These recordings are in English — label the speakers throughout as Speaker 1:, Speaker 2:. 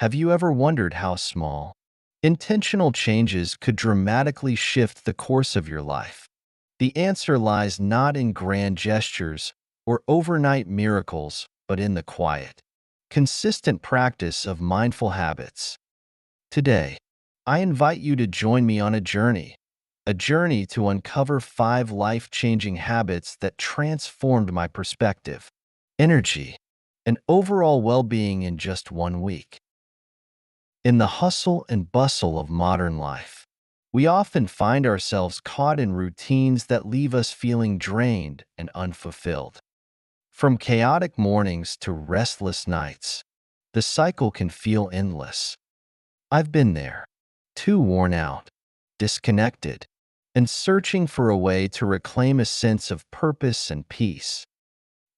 Speaker 1: Have you ever wondered how small, intentional changes could dramatically shift the course of your life? The answer lies not in grand gestures or overnight miracles, but in the quiet, consistent practice of mindful habits. Today, I invite you to join me on a journey to uncover 5 life-changing habits that transformed my perspective, energy, and overall well-being in just one week. In the hustle and bustle of modern life, we often find ourselves caught in routines that leave us feeling drained and unfulfilled. From chaotic mornings to restless nights, the cycle can feel endless. I've been there, too worn out, disconnected, and searching for a way to reclaim a sense of purpose and peace.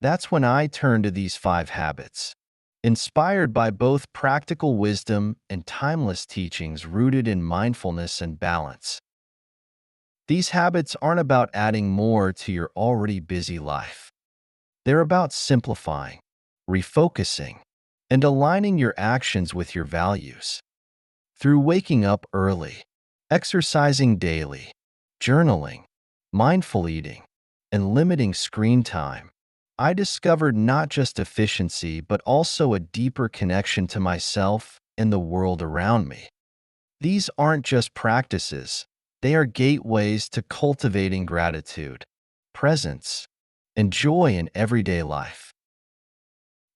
Speaker 1: That's when I turn to these 5 habits, inspired by both practical wisdom and timeless teachings rooted in mindfulness and balance. These habits aren't about adding more to your already busy life. They're about simplifying, refocusing, and aligning your actions with your values. Through waking up early, exercising daily, journaling, mindful eating, and limiting screen time, I discovered not just efficiency but also a deeper connection to myself and the world around me. These aren't just practices, they are gateways to cultivating gratitude, presence, and joy in everyday life.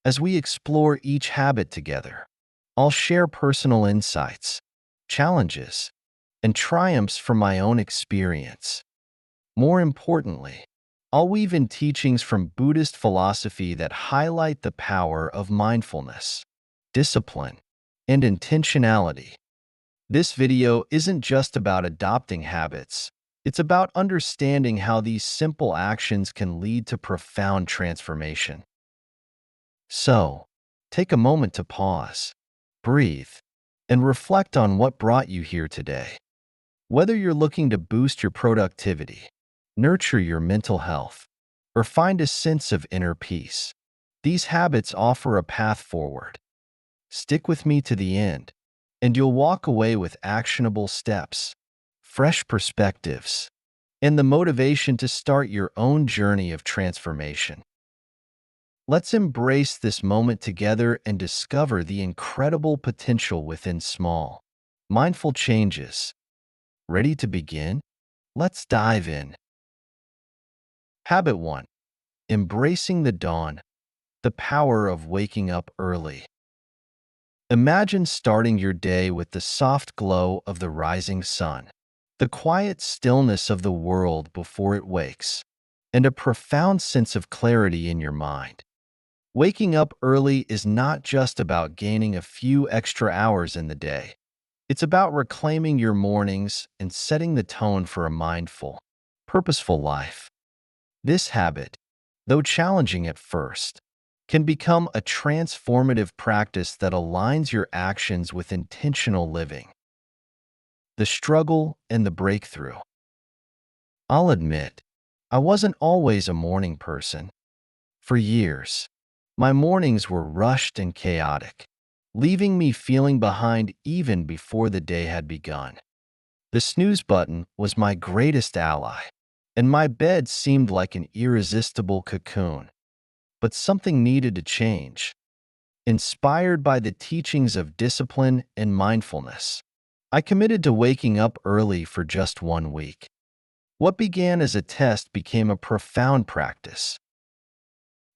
Speaker 1: As we explore each habit together, I'll share personal insights, challenges, and triumphs from my own experience. More importantly, I'll weave in teachings from Buddhist philosophy that highlight the power of mindfulness, discipline, and intentionality. This video isn't just about adopting habits, it's about understanding how these simple actions can lead to profound transformation. So, take a moment to pause, breathe, and reflect on what brought you here today. Whether you're looking to boost your productivity, nurture your mental health, or find a sense of inner peace, these habits offer a path forward. Stick with me to the end, and you'll walk away with actionable steps, fresh perspectives, and the motivation to start your own journey of transformation. Let's embrace this moment together and discover the incredible potential within small, mindful changes. Ready to begin? Let's dive in. Habit 1. Embracing the dawn, the power of waking up early. Imagine starting your day with the soft glow of the rising sun, the quiet stillness of the world before it wakes, and a profound sense of clarity in your mind. Waking up early is not just about gaining a few extra hours in the day. It's about reclaiming your mornings and setting the tone for a mindful, purposeful life. This habit, though challenging at first, can become a transformative practice that aligns your actions with intentional living. The struggle and the breakthrough. I'll admit, I wasn't always a morning person. For years, my mornings were rushed and chaotic, leaving me feeling behind even before the day had begun. The snooze button was my greatest ally, and my bed seemed like an irresistible cocoon. But something needed to change. Inspired by the teachings of discipline and mindfulness, I committed to waking up early for just one week. What began as a test became a profound practice.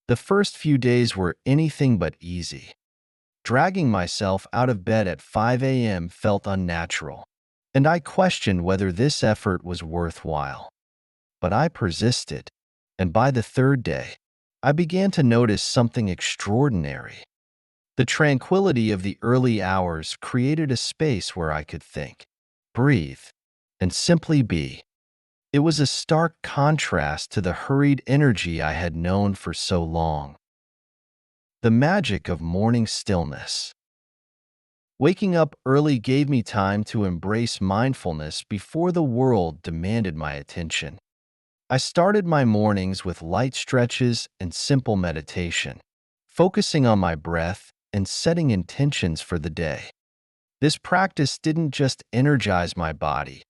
Speaker 1: The first few days were anything but easy. Dragging myself out of bed at 5 a.m. felt unnatural, and I questioned whether this effort was worthwhile. But I persisted, and by the third day, I began to notice something extraordinary. The tranquility of the early hours created a space where I could think, breathe, and simply be. It was a stark contrast to the hurried energy I had known for so long. The magic of morning stillness. Waking up early gave me time to embrace mindfulness before the world demanded my attention. I started my mornings with light stretches and simple meditation, focusing on my breath and setting intentions for the day. This practice didn't just energize my body,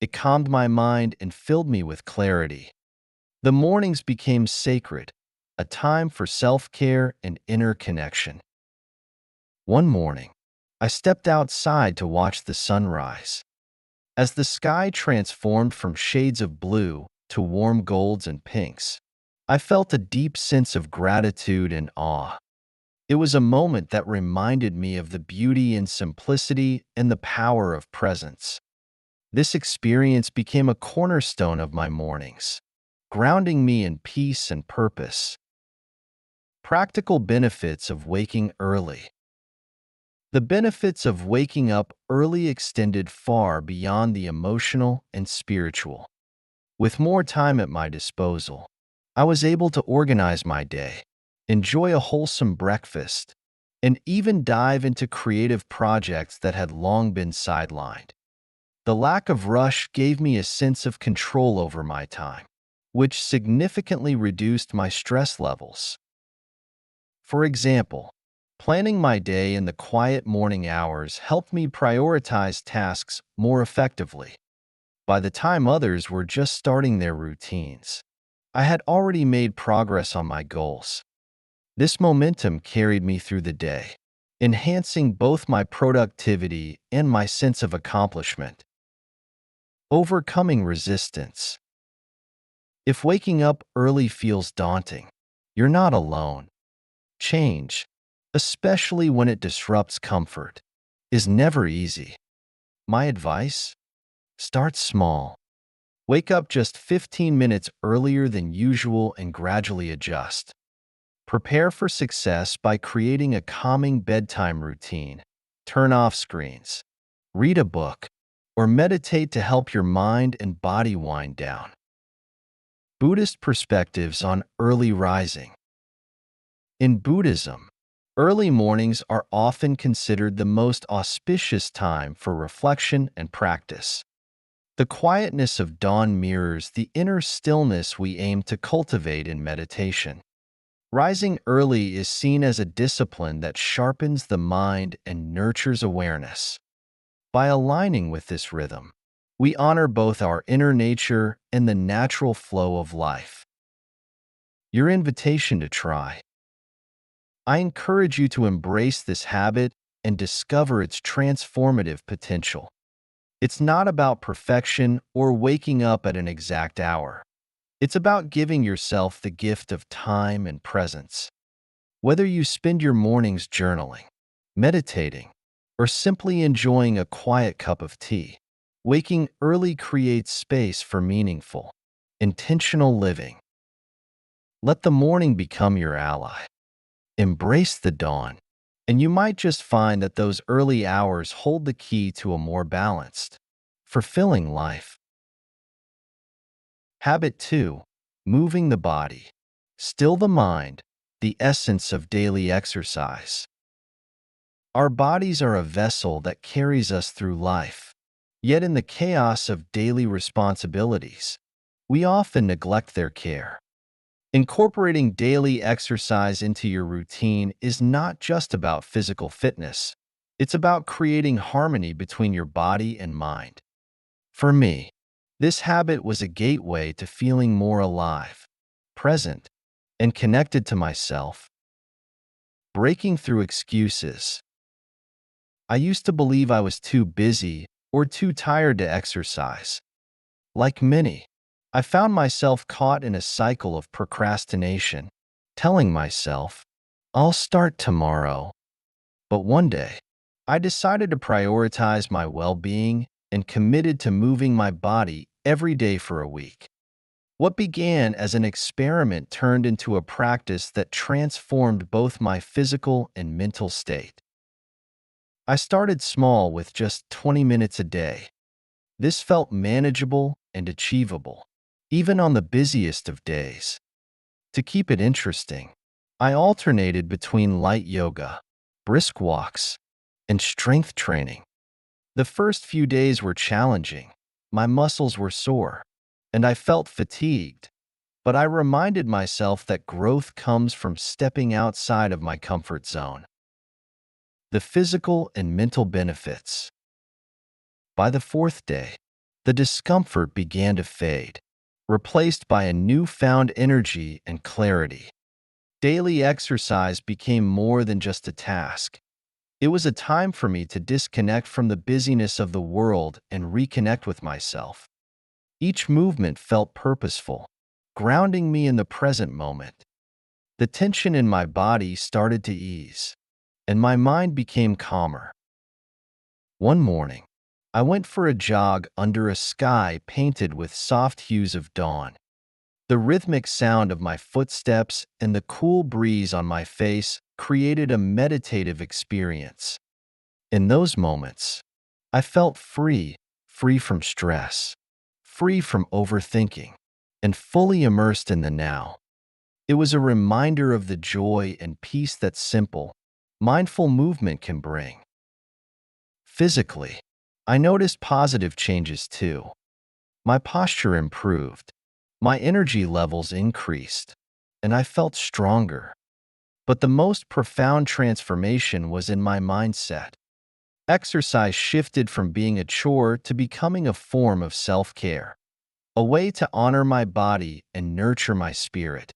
Speaker 1: it calmed my mind and filled me with clarity. The mornings became sacred, a time for self-care and inner connection. One morning, I stepped outside to watch the sunrise. As the sky transformed from shades of blue to warm golds and pinks, I felt a deep sense of gratitude and awe. It was a moment that reminded me of the beauty and simplicity and the power of presence. This experience became a cornerstone of my mornings, grounding me in peace and purpose. Practical benefits of waking early. The benefits of waking up early extended far beyond the emotional and spiritual. With more time at my disposal, I was able to organize my day, enjoy a wholesome breakfast, and even dive into creative projects that had long been sidelined. The lack of rush gave me a sense of control over my time, which significantly reduced my stress levels. For example, planning my day in the quiet morning hours helped me prioritize tasks more effectively. By the time others were just starting their routines, I had already made progress on my goals. This momentum carried me through the day, enhancing both my productivity and my sense of accomplishment. Overcoming resistance. If waking up early feels daunting, you're not alone. Change, especially when it disrupts comfort, is never easy. My advice? Start small. Wake up just 15 minutes earlier than usual and gradually adjust. Prepare for success by creating a calming bedtime routine. Turn off screens, read a book, or meditate to help your mind and body wind down. Buddhist perspectives on early rising. In Buddhism, early mornings are often considered the most auspicious time for reflection and practice. The quietness of dawn mirrors the inner stillness we aim to cultivate in meditation. Rising early is seen as a discipline that sharpens the mind and nurtures awareness. By aligning with this rhythm, we honor both our inner nature and the natural flow of life. Your invitation to try. I encourage you to embrace this habit and discover its transformative potential. It's not about perfection or waking up at an exact hour. It's about giving yourself the gift of time and presence. Whether you spend your mornings journaling, meditating, or simply enjoying a quiet cup of tea, waking early creates space for meaningful, intentional living. Let the morning become your ally. Embrace the dawn, and you might just find that those early hours hold the key to a more balanced, fulfilling life. Habit 2. Moving the body. Still the mind, the essence of daily exercise. Our bodies are a vessel that carries us through life. Yet in the chaos of daily responsibilities, we often neglect their care. Incorporating daily exercise into your routine is not just about physical fitness. It's about creating harmony between your body and mind. For me, this habit was a gateway to feeling more alive, present, and connected to myself. Breaking through excuses. I used to believe I was too busy or too tired to exercise. Like many, I found myself caught in a cycle of procrastination, telling myself, I'll start tomorrow. But one day, I decided to prioritize my well-being and committed to moving my body every day for a week. What began as an experiment turned into a practice that transformed both my physical and mental state. I started small with just 20 minutes a day. This felt manageable and achievable, even on the busiest of days. To keep it interesting, I alternated between light yoga, brisk walks, and strength training. The first few days were challenging. My muscles were sore, and I felt fatigued. But I reminded myself that growth comes from stepping outside of my comfort zone. the physical and mental benefits. By the fourth day, the discomfort began to fade, replaced by a newfound energy and clarity. Daily exercise became more than just a task. It was a time for me to disconnect from the busyness of the world and reconnect with myself. Each movement felt purposeful, grounding me in the present moment. The tension in my body started to ease, and my mind became calmer. One morning, I went for a jog under a sky painted with soft hues of dawn. The rhythmic sound of my footsteps and the cool breeze on my face created a meditative experience. In those moments, I felt free from stress, free from overthinking, and fully immersed in the now. It was a reminder of the joy and peace that simple, mindful movement can bring. Physically, I noticed positive changes too. My posture improved, my energy levels increased, and I felt stronger. But the most profound transformation was in my mindset. Exercise shifted from being a chore to becoming a form of self-care, a way to honor my body and nurture my spirit.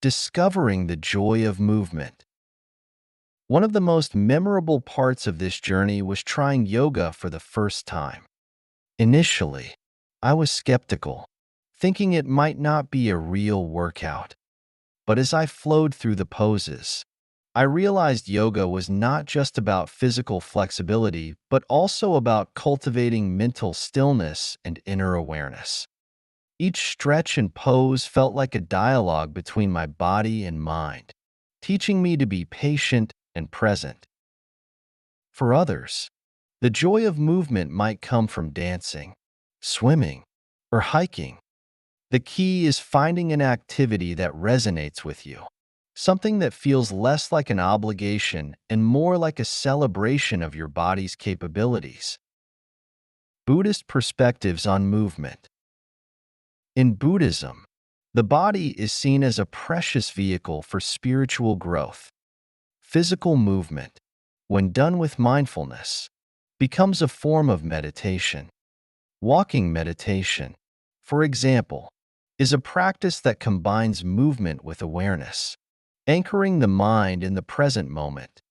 Speaker 1: Discovering the joy of movement. One of the most memorable parts of this journey was trying yoga for the first time. Initially, I was skeptical, thinking it might not be a real workout. But as I flowed through the poses, I realized yoga was not just about physical flexibility, but also about cultivating mental stillness and inner awareness. Each stretch and pose felt like a dialogue between my body and mind, teaching me to be patient and present. For others, the joy of movement might come from dancing, swimming, or hiking. The key is finding an activity that resonates with you, something that feels less like an obligation and more like a celebration of your body's capabilities. Buddhist perspectives on movement. In Buddhism, the body is seen as a precious vehicle for spiritual growth. Physical movement, when done with mindfulness, becomes a form of meditation. Walking meditation, for example, is a practice that combines movement with awareness, anchoring the mind in the present moment.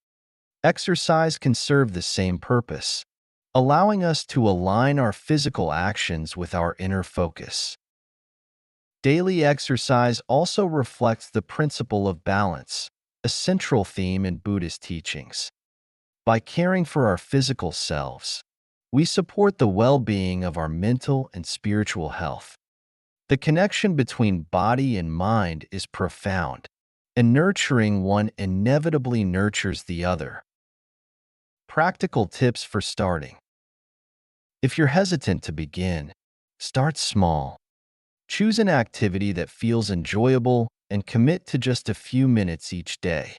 Speaker 1: Exercise can serve the same purpose, allowing us to align our physical actions with our inner focus. Daily exercise also reflects the principle of balance, a central theme in Buddhist teachings. By caring for our physical selves, we support the well-being of our mental and spiritual health. The connection between body and mind is profound, and nurturing one inevitably nurtures the other. Practical tips for starting. If you're hesitant to begin, start small. Choose an activity that feels enjoyable and commit to just a few minutes each day.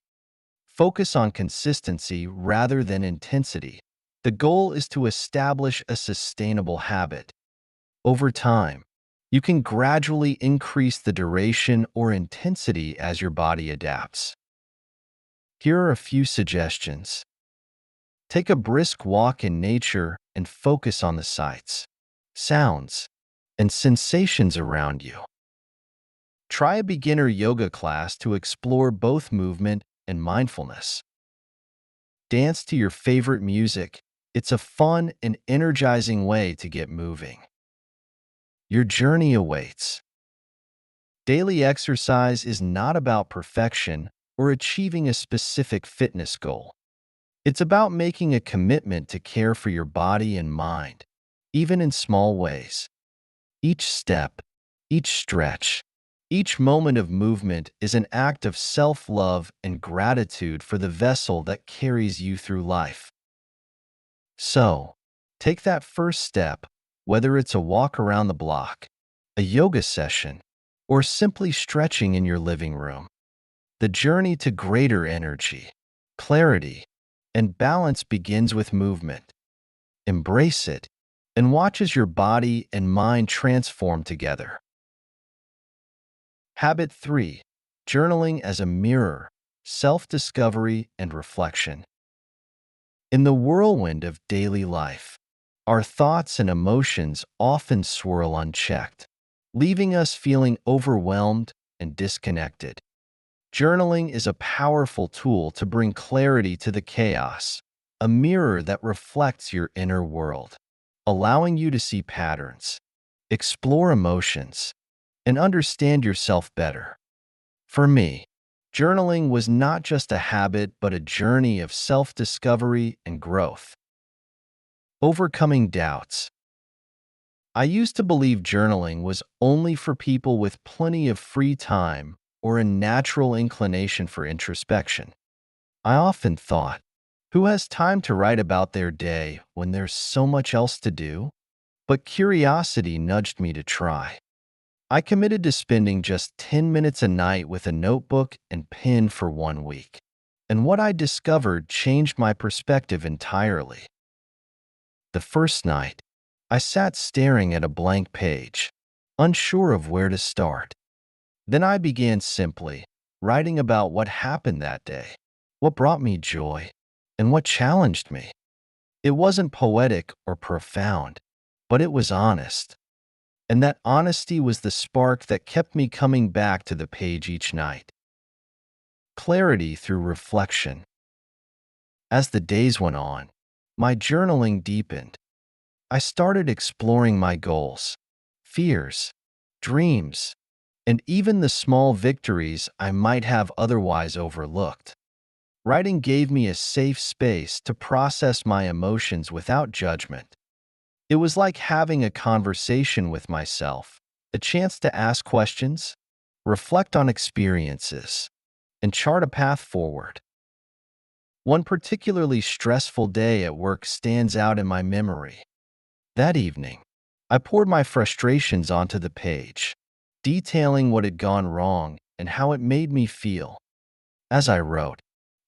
Speaker 1: Focus on consistency rather than intensity. The goal is to establish a sustainable habit. Over time, you can gradually increase the duration or intensity as your body adapts. Here are a few suggestions. Take a brisk walk in nature and focus on the sights, sounds, and sensations around you. Try a beginner yoga class to explore both movement and mindfulness. Dance to your favorite music. It's a fun and energizing way to get moving. Your journey awaits. Daily exercise is not about perfection or achieving a specific fitness goal. It's about making a commitment to care for your body and mind, even in small ways. Each step, each stretch, each moment of movement is an act of self-love and gratitude for the vessel that carries you through life. So, take that first step, whether it's a walk around the block, a yoga session, or simply stretching in your living room. The journey to greater energy, clarity, and balance begins with movement. Embrace it and watch as your body and mind transform together. Habit 3. Journaling as a mirror, self-discovery and reflection. In the whirlwind of daily life, our thoughts and emotions often swirl unchecked, leaving us feeling overwhelmed and disconnected. Journaling is a powerful tool to bring clarity to the chaos, a mirror that reflects your inner world, allowing you to see patterns, explore emotions, and understand yourself better. For me, journaling was not just a habit but a journey of self-discovery and growth. Overcoming doubts. I used to believe journaling was only for people with plenty of free time or a natural inclination for introspection. I often thought, who has time to write about their day when there's so much else to do? But curiosity nudged me to try. I committed to spending just 10 minutes a night with a notebook and pen for 1 week. And what I discovered changed my perspective entirely. The first night, I sat staring at a blank page, unsure of where to start. Then I began simply writing about what happened that day, what brought me joy, and what challenged me. It wasn't poetic or profound, but it was honest. And that honesty was the spark that kept me coming back to the page each night. Clarity through reflection. As the days went on, my journaling deepened. I started exploring my goals, fears, dreams, and even the small victories I might have otherwise overlooked. Writing gave me a safe space to process my emotions without judgment. It was like having a conversation with myself, a chance to ask questions, reflect on experiences, and chart a path forward. One particularly stressful day at work stands out in my memory. That evening, I poured my frustrations onto the page, detailing what had gone wrong and how it made me feel. As I wrote,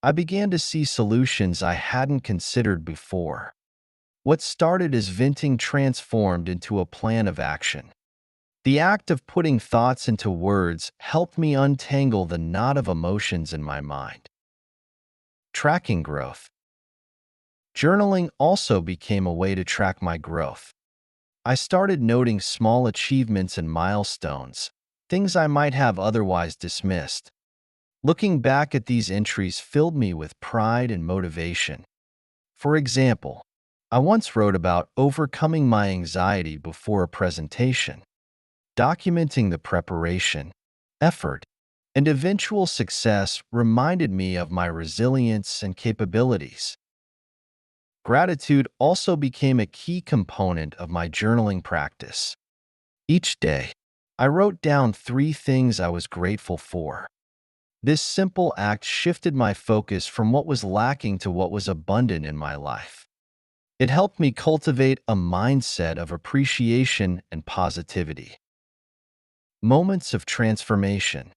Speaker 1: I began to see solutions I hadn't considered before. What started as venting transformed into a plan of action. The act of putting thoughts into words helped me untangle the knot of emotions in my mind. Tracking growth. Journaling also became a way to track my growth. I started noting small achievements and milestones, things I might have otherwise dismissed. Looking back at these entries filled me with pride and motivation. For example, I once wrote about overcoming my anxiety before a presentation. Documenting the preparation, effort, and eventual success reminded me of my resilience and capabilities. Gratitude also became a key component of my journaling practice. Each day, I wrote down 3 things I was grateful for. This simple act shifted my focus from what was lacking to what was abundant in my life. It helped me cultivate a mindset of appreciation and positivity. Moments of transformation.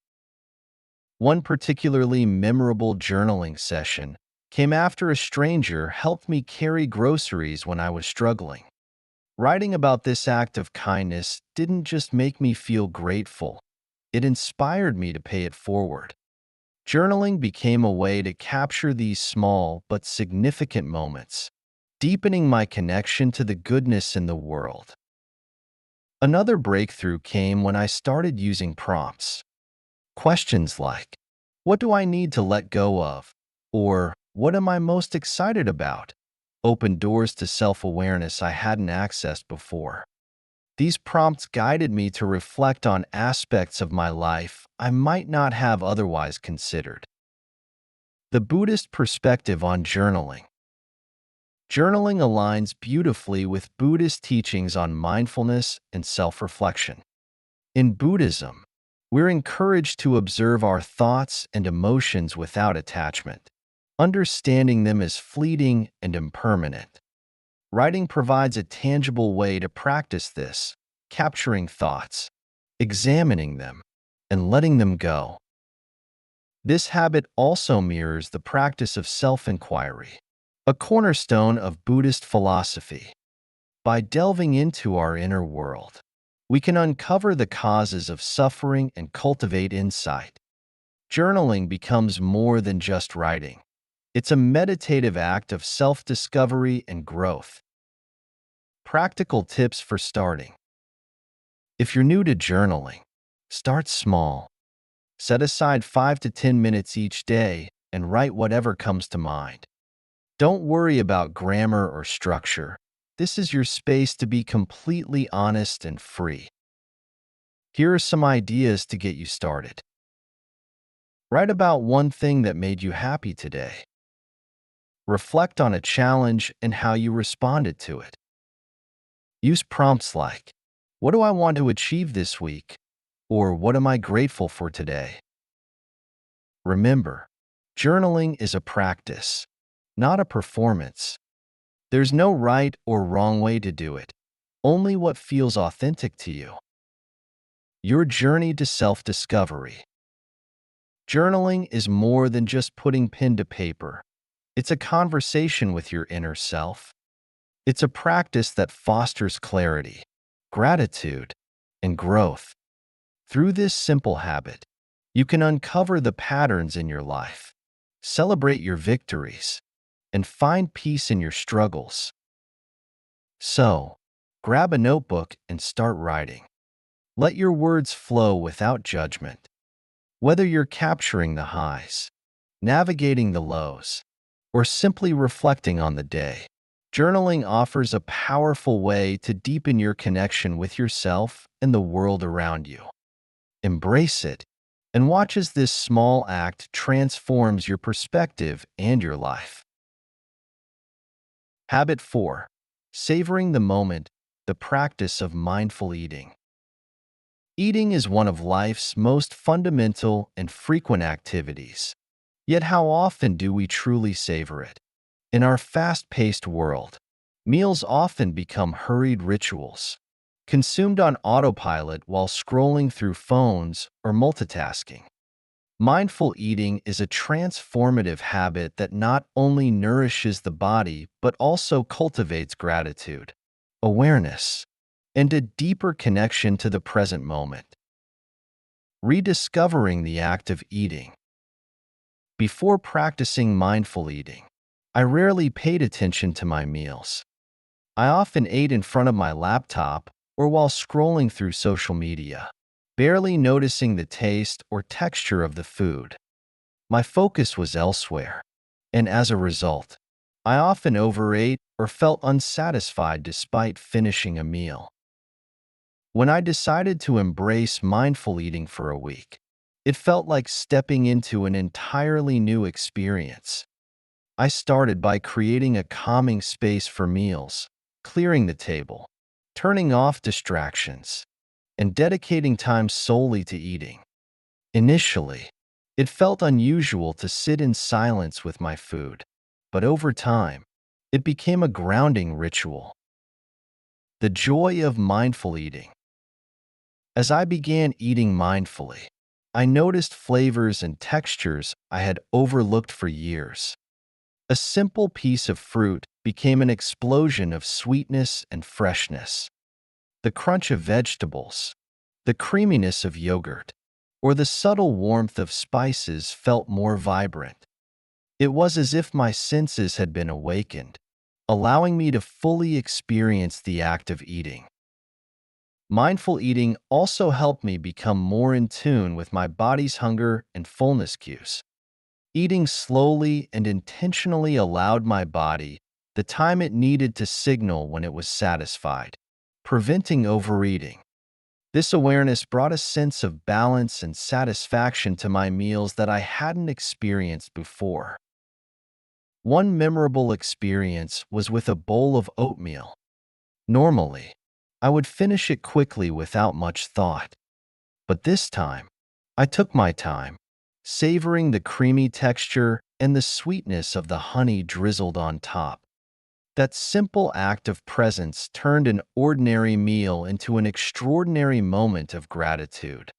Speaker 1: One particularly memorable journaling session came after a stranger helped me carry groceries when I was struggling. Writing about this act of kindness didn't just make me feel grateful, it inspired me to pay it forward. Journaling became a way to capture these small but significant moments, deepening my connection to the goodness in the world. Another breakthrough came when I started using prompts. Questions like, what do I need to let go of? Or, what am I most excited about? Opened doors to self-awareness I hadn't accessed before. These prompts guided me to reflect on aspects of my life I might not have otherwise considered. The Buddhist perspective on journaling. Journaling aligns beautifully with Buddhist teachings on mindfulness and self-reflection. In Buddhism, we're encouraged to observe our thoughts and emotions without attachment, understanding them as fleeting and impermanent. Writing provides a tangible way to practice this, capturing thoughts, examining them, and letting them go. This habit also mirrors the practice of self-inquiry, a cornerstone of Buddhist philosophy. By delving into our inner world, we can uncover the causes of suffering and cultivate insight. Journaling becomes more than just writing. It's a meditative act of self-discovery and growth. Practical tips for starting. If you're new to journaling, start small. Set aside 5 to 10 minutes each day and write whatever comes to mind. Don't worry about grammar or structure. This is your space to be completely honest and free. Here are some ideas to get you started. Write about one thing that made you happy today. Reflect on a challenge and how you responded to it. Use prompts like, "What do I want to achieve this week?" or "What am I grateful for today?" Remember, journaling is a practice, not a performance. There's no right or wrong way to do it, only what feels authentic to you. Your journey to self-discovery. Journaling is more than just putting pen to paper. It's a conversation with your inner self. It's a practice that fosters clarity, gratitude, and growth. Through this simple habit, you can uncover the patterns in your life, celebrate your victories, and find peace in your struggles. So, grab a notebook and start writing. Let your words flow without judgment. Whether you're capturing the highs, navigating the lows, or simply reflecting on the day, journaling offers a powerful way to deepen your connection with yourself and the world around you. Embrace it and watch as this small act transforms your perspective and your life. Habit 4. Savoring the moment, the practice of mindful eating. Eating is one of life's most fundamental and frequent activities. Yet how often do we truly savor it? In our fast-paced world, meals often become hurried rituals, consumed on autopilot while scrolling through phones or multitasking. Mindful eating is a transformative habit that not only nourishes the body but also cultivates gratitude, awareness, and a deeper connection to the present moment. Rediscovering the act of eating. Before practicing mindful eating, I rarely paid attention to my meals. I often ate in front of my laptop or while scrolling through social media, barely noticing the taste or texture of the food. My focus was elsewhere, and as a result, I often overate or felt unsatisfied despite finishing a meal. When I decided to embrace mindful eating for a week, it felt like stepping into an entirely new experience. I started by creating a calming space for meals, clearing the table, turning off distractions, and dedicating time solely to eating. Initially, it felt unusual to sit in silence with my food, but over time, it became a grounding ritual. The joy of mindful eating. As I began eating mindfully, I noticed flavors and textures I had overlooked for years. A simple piece of fruit became an explosion of sweetness and freshness. The crunch of vegetables, the creaminess of yogurt, or the subtle warmth of spices felt more vibrant. It was as if my senses had been awakened, allowing me to fully experience the act of eating. Mindful eating also helped me become more in tune with my body's hunger and fullness cues. Eating slowly and intentionally allowed my body the time it needed to signal when it was satisfied, preventing overeating. This awareness brought a sense of balance and satisfaction to my meals that I hadn't experienced before. One memorable experience was with a bowl of oatmeal. Normally, I would finish it quickly without much thought. But this time, I took my time, savoring the creamy texture and the sweetness of the honey drizzled on top. That simple act of presence turned an ordinary meal into an extraordinary moment of gratitude.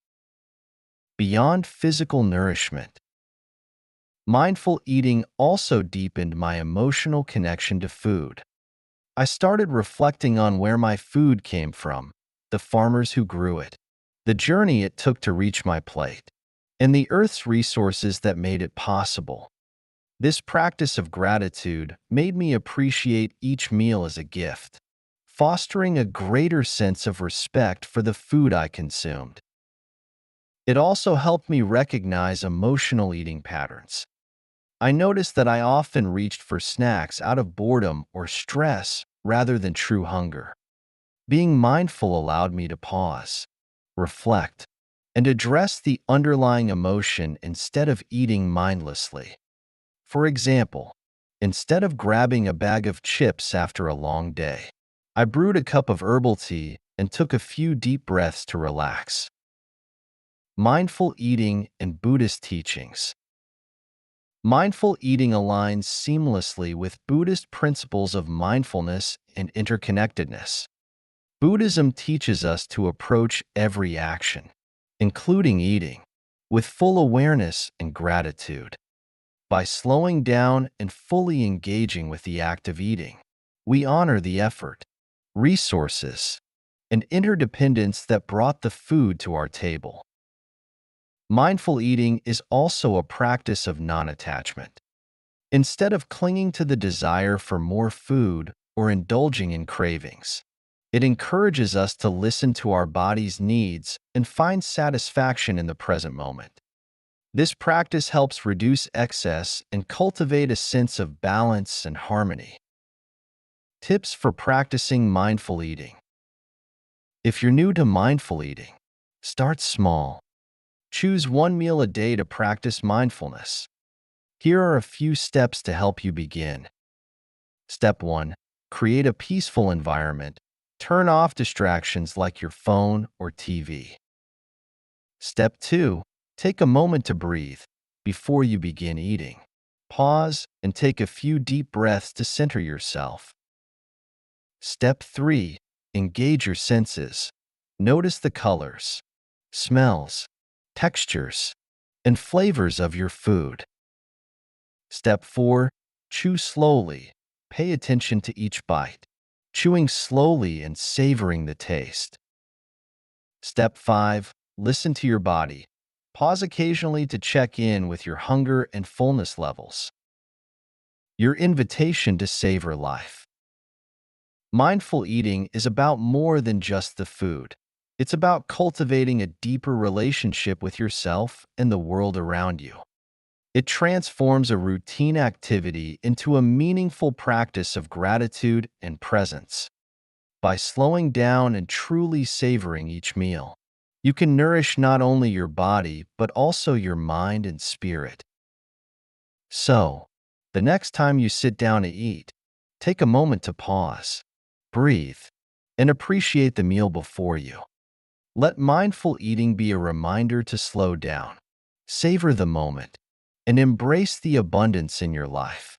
Speaker 1: Beyond physical nourishment, mindful eating also deepened my emotional connection to food. I started reflecting on where my food came from, the farmers who grew it, the journey it took to reach my plate, and the earth's resources that made it possible. This practice of gratitude made me appreciate each meal as a gift, fostering a greater sense of respect for the food I consumed. It also helped me recognize emotional eating patterns. I noticed that I often reached for snacks out of boredom or stress rather than true hunger. Being mindful allowed me to pause, reflect, and address the underlying emotion instead of eating mindlessly. For example, instead of grabbing a bag of chips after a long day, I brewed a cup of herbal tea and took a few deep breaths to relax. Mindful eating and Buddhist teachings. Mindful eating aligns seamlessly with Buddhist principles of mindfulness and interconnectedness. Buddhism teaches us to approach every action, including eating, with full awareness and gratitude. By slowing down and fully engaging with the act of eating, we honor the effort, resources, and interdependence that brought the food to our table. Mindful eating is also a practice of non-attachment. Instead of clinging to the desire for more food or indulging in cravings, it encourages us to listen to our body's needs and find satisfaction in the present moment. This practice helps reduce excess and cultivate a sense of balance and harmony. Tips for practicing mindful eating. If you're new to mindful eating, start small. Choose one meal a day to practice mindfulness. Here are a few steps to help you begin. Step 1. Create a peaceful environment. Turn off distractions like your phone or TV. Step 2. Take a moment to breathe before you begin eating. Pause and take a few deep breaths to center yourself. Step 3. Engage your senses. Notice the colors, smells, textures, and flavors of your food. Step 4. Chew slowly. Pay attention to each bite, chewing slowly and savoring the taste. Step 5. Listen to your body. Pause occasionally to check in with your hunger and fullness levels. Your invitation to savor life. Mindful eating is about more than just the food. It's about cultivating a deeper relationship with yourself and the world around you. It transforms a routine activity into a meaningful practice of gratitude and presence. By slowing down and truly savoring each meal, you can nourish not only your body but also your mind and spirit. So, the next time you sit down to eat, take a moment to pause, breathe, and appreciate the meal before you. Let mindful eating be a reminder to slow down, savor the moment, and embrace the abundance in your life.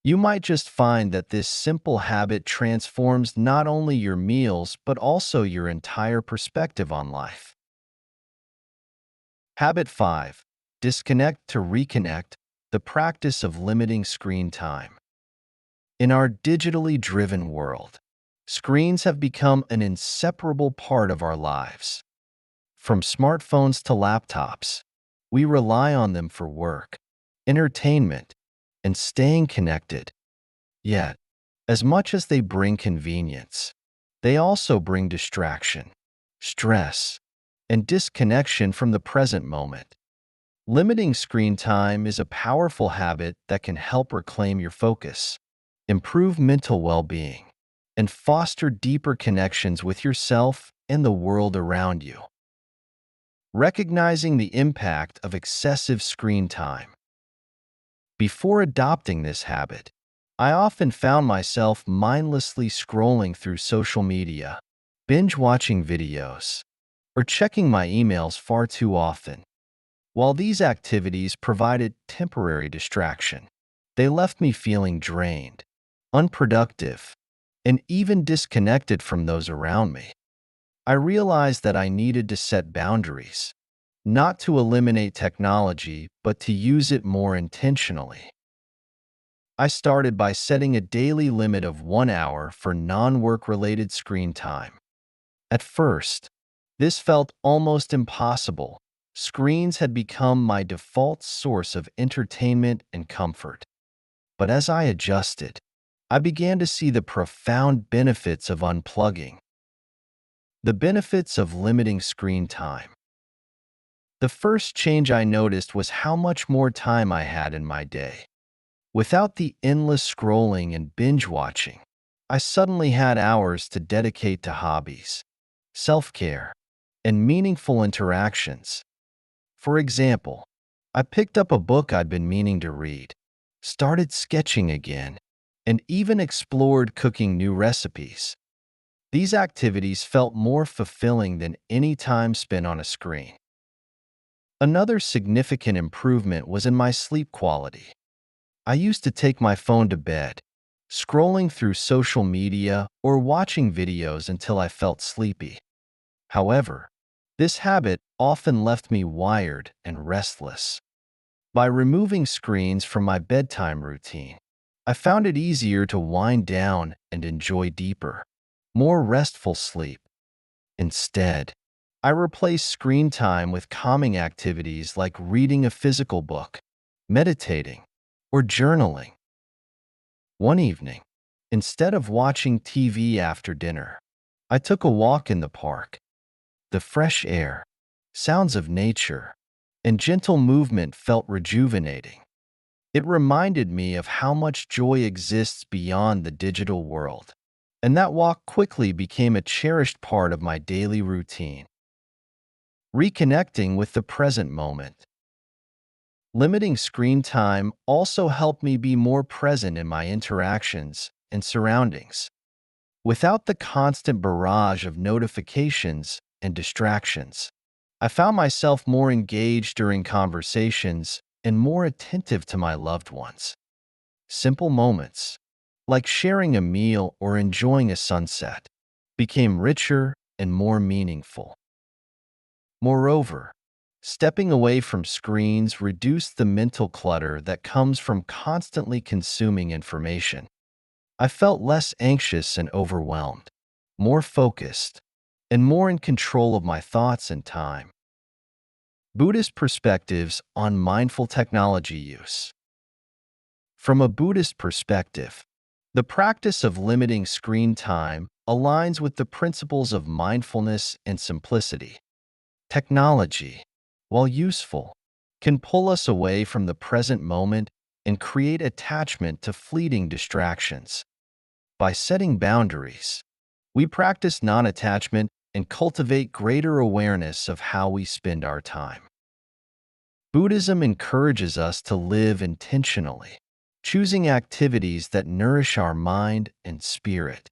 Speaker 1: You might just find that this simple habit transforms not only your meals but also your entire perspective on life. Habit 5. Disconnect to reconnect, the practice of limiting screen time. In our digitally driven world, screens have become an inseparable part of our lives. From smartphones to laptops, we rely on them for work, entertainment, and staying connected. Yet, as much as they bring convenience, they also bring distraction, stress, and disconnection from the present moment. Limiting screen time is a powerful habit that can help reclaim your focus, improve mental well-being, and foster deeper connections with yourself and the world around you. Recognizing the impact of excessive screen time. Before adopting this habit, I often found myself mindlessly scrolling through social media, binge-watching videos, or checking my emails far too often. While these activities provided temporary distraction, they left me feeling drained, unproductive, and even disconnected from those around me. I realized that I needed to set boundaries, not to eliminate technology, but to use it more intentionally. I started by setting a daily limit of 1 hour for non-work-related screen time. At first, this felt almost impossible, Screens had become my default source of entertainment and comfort. But as I adjusted, I began to see the profound benefits of unplugging, the benefits of limiting screen time. The first change I noticed was how much more time I had in my day. Without the endless scrolling and binge watching, I suddenly had hours to dedicate to hobbies, self-care, and meaningful interactions. For example, I picked up a book I'd been meaning to read, started sketching again, and even explored cooking new recipes. These activities felt more fulfilling than any time spent on a screen. Another significant improvement was in my sleep quality. I used to take my phone to bed, scrolling through social media or watching videos until I felt sleepy. However, this habit often left me wired and restless. By removing screens from my bedtime routine, I found it easier to wind down and enjoy deeper, more restful sleep. Instead, I replaced screen time with calming activities like reading a physical book, meditating, or journaling. One evening, instead of watching TV after dinner, I took a walk in the park. The fresh air, sounds of nature, and gentle movement felt rejuvenating. It reminded me of how much joy exists beyond the digital world, and that walk quickly became a cherished part of my daily routine. Reconnecting with the present moment. Limiting screen time also helped me be more present in my interactions and surroundings. Without the constant barrage of notifications and distractions, I found myself more engaged during conversations and more attentive to my loved ones. Simple moments, like sharing a meal or enjoying a sunset, became richer and more meaningful. Moreover, stepping away from screens reduced the mental clutter that comes from constantly consuming information. I felt less anxious and overwhelmed, more focused, and more in control of my thoughts and time. Buddhist perspectives on mindful technology use. From a Buddhist perspective, the practice of limiting screen time aligns with the principles of mindfulness and simplicity. Technology, while useful, can pull us away from the present moment and create attachment to fleeting distractions. By setting boundaries, we practice non-attachment and cultivate greater awareness of how we spend our time. Buddhism encourages us to live intentionally, choosing activities that nourish our mind and spirit.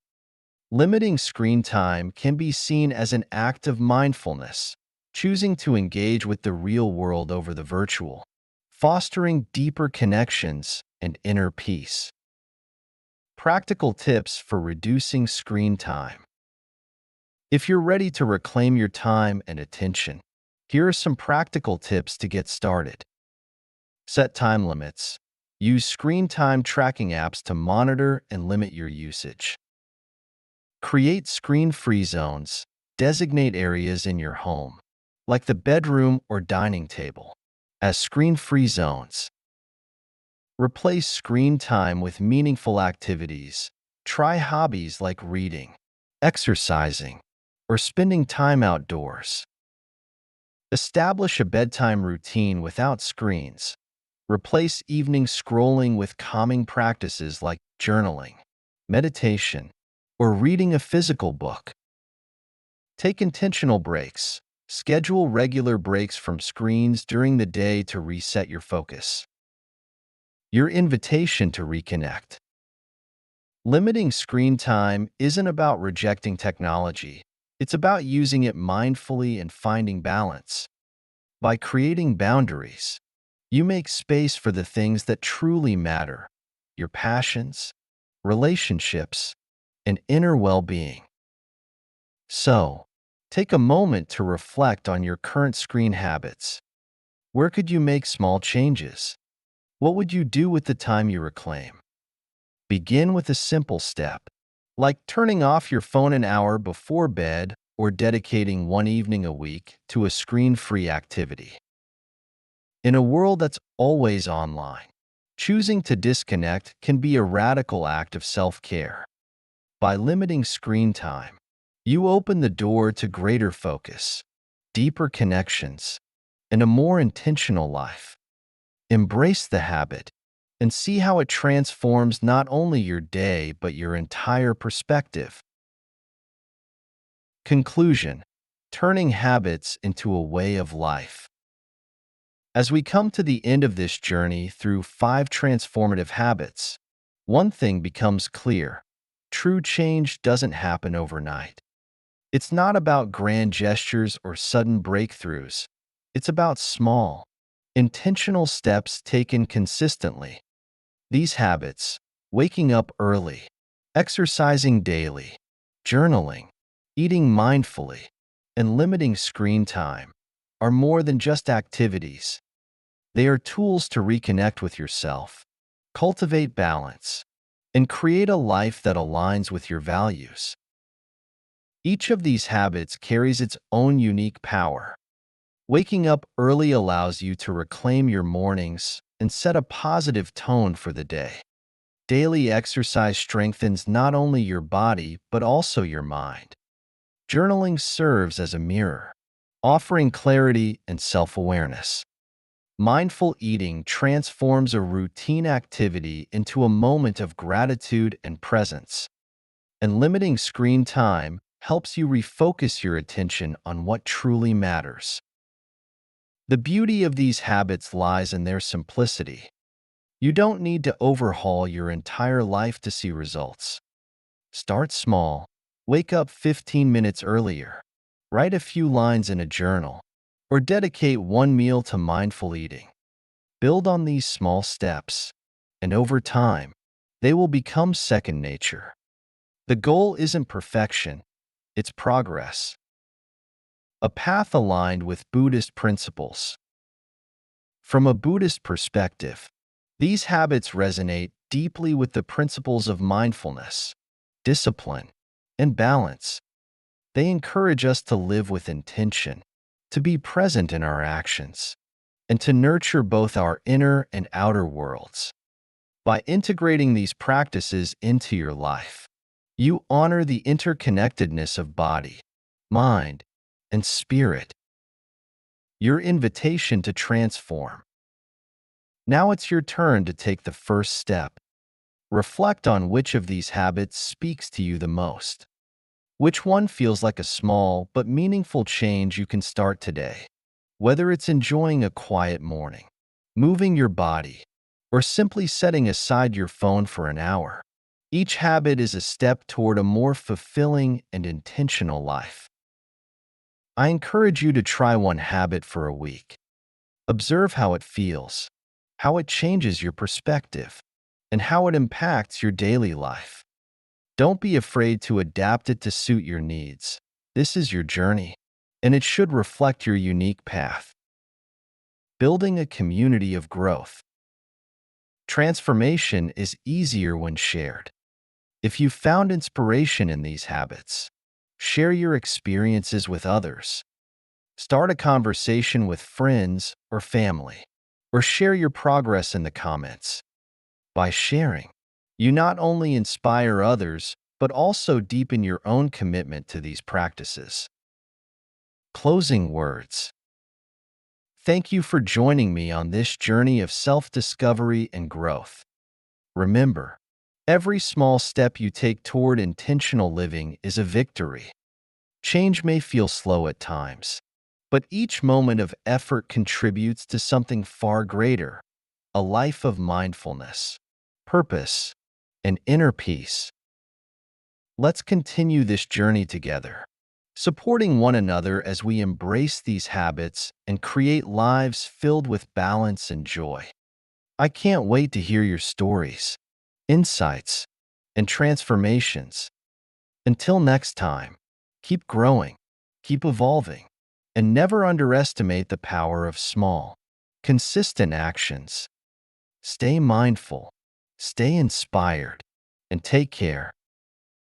Speaker 1: Limiting screen time can be seen as an act of mindfulness, choosing to engage with the real world over the virtual, fostering deeper connections and inner peace. Practical tips for reducing screen time. If you're ready to reclaim your time and attention, here are some practical tips to get started. Set time limits. Use screen time tracking apps to monitor and limit your usage. Create screen-free zones. Designate areas in your home, like the bedroom or dining table, as screen-free zones. Replace screen time with meaningful activities. Try hobbies like reading, exercising, or spending time outdoors. Establish a bedtime routine without screens. Replace evening scrolling with calming practices like journaling, meditation, or reading a physical book. Take intentional breaks. Schedule regular breaks from screens during the day to reset your focus. Your invitation to reconnect. Limiting screen time isn't about rejecting technology. It's about using it mindfully and finding balance. By creating boundaries, you make space for the things that truly matter, your passions, relationships, and inner well-being. So, take a moment to reflect on your current screen habits. Where could you make small changes? What would you do with the time you reclaim? Begin with a simple step, like turning off your phone an hour before bed or dedicating one evening a week to a screen-free activity. In a world that's always online, choosing to disconnect can be a radical act of self-care. By limiting screen time, you open the door to greater focus, deeper connections, and a more intentional life. Embrace the habit and see how it transforms not only your day but your entire perspective. Conclusion: turning habits into a way of life. As we come to the end of this journey through 5 transformative habits, one thing becomes clear: true change doesn't happen overnight. It's not about grand gestures or sudden breakthroughs. It's about small, intentional steps taken consistently. These habits, waking up early, exercising daily, journaling, eating mindfully, and limiting screen time, are more than just activities. They are tools to reconnect with yourself, cultivate balance, and create a life that aligns with your values. Each of these habits carries its own unique power. Waking up early allows you to reclaim your mornings and set a positive tone for the day. Daily exercise strengthens not only your body but also your mind. Journaling serves as a mirror, offering clarity and self-awareness. Mindful eating transforms a routine activity into a moment of gratitude and presence. And limiting screen time helps you refocus your attention on what truly matters. The beauty of these habits lies in their simplicity. You don't need to overhaul your entire life to see results. Start small. Wake up 15 minutes earlier. Write a few lines in a journal, or dedicate one meal to mindful eating. Build on these small steps, and over time, they will become second nature. The goal isn't perfection, it's progress. A path aligned with Buddhist principles. From a Buddhist perspective, these habits resonate deeply with the principles of mindfulness, discipline, and balance. They encourage us to live with intention, to be present in our actions, and to nurture both our inner and outer worlds. By integrating these practices into your life, you honor the interconnectedness of body, mind, and spirit. Your invitation to transform. Now it's your turn to take the first step. Reflect on which of these habits speaks to you the most. Which one feels like a small but meaningful change you can start today? Whether it's enjoying a quiet morning, moving your body, or simply setting aside your phone for an hour, each habit is a step toward a more fulfilling and intentional life. I encourage you to try one habit for a week. Observe how it feels, how it changes your perspective, and how it impacts your daily life. Don't be afraid to adapt it to suit your needs. This is your journey, and it should reflect your unique path. Building a community of growth. Transformation is easier when shared. If you found inspiration in these habits, share your experiences with others. Start a conversation with friends or family, or share your progress in the comments. By sharing, you not only inspire others, but also deepen your own commitment to these practices. Closing words. Thank you for joining me on this journey of self-discovery and growth. Remember, every small step you take toward intentional living is a victory. Change may feel slow at times, but each moment of effort contributes to something far greater: a life of mindfulness, purpose, and inner peace. Let's continue this journey together, supporting one another as we embrace these habits and create lives filled with balance and joy. I can't wait to hear your stories, insights, and transformations. Until next time, keep growing, keep evolving, and never underestimate the power of small, consistent actions. Stay mindful, stay inspired, and take care.